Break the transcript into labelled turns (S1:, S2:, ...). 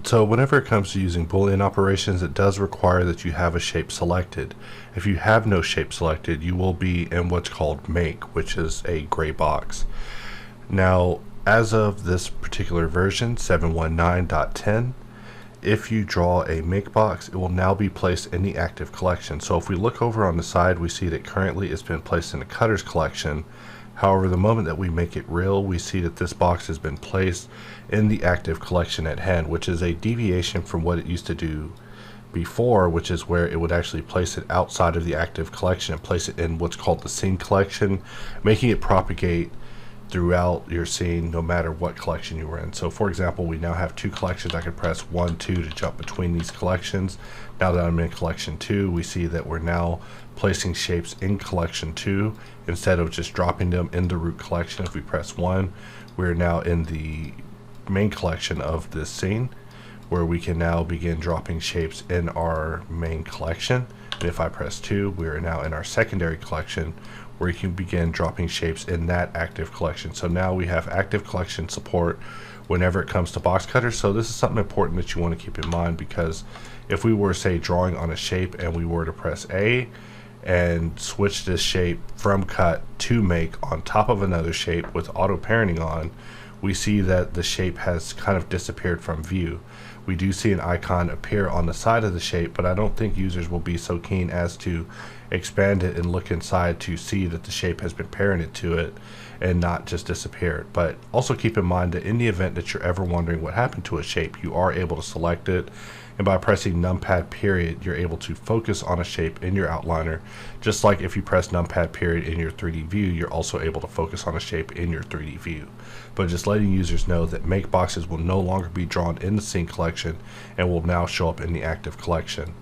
S1: So whenever it comes to using Boolean operations, it does require that you have a shape selected. If you have no shape selected, you will be in what's called make, which is a gray box. Now, as of this particular version, 719.10, if you draw a make box, it will now be placed in the active collection. So if we look over on the side, we see that currently it's been placed in the cutters collection. However, the moment that we make it real, we see that this box has been placed in the active collection at hand, which is a deviation from what it used to do before, which is where it would actually place it outside of the active collection and place it in what's called the scene collection, making it propagate throughout your scene no matter what collection you were in. So for example, we now have two collections. I can press 1, 2 to jump between these collections. Now that I'm in collection 2, we see that we're now placing shapes in collection 2 instead of just dropping them in the root collection. If we press 1, we're now in the main collection of this scene, where we can now begin dropping shapes in our main collection. And if I press 2, we are now in our secondary collection, where you can begin dropping shapes in that active collection. So now we have active collection support whenever it comes to Boxcutter. So this is something important that you want to keep in mind, because if we were, say, drawing on a shape and we were to press A and switch this shape from cut to make on top of another shape with auto parenting on, we see that the shape has kind of disappeared from view. We do see an icon appear on the side of the shape, but I don't think users will be so keen as to expand it and look inside to see that the shape has been parented to it and not just disappeared. But also keep in mind that in the event that you're ever wondering what happened to a shape, you are able to select it, and by pressing numpad period, you're able to focus on a shape in your outliner. Just like if you press numpad period in your 3D view, you're also able to focus on a shape in your 3D view. But just letting users know that make boxes will no longer be drawn in the scene collection and will now show up in the active collection.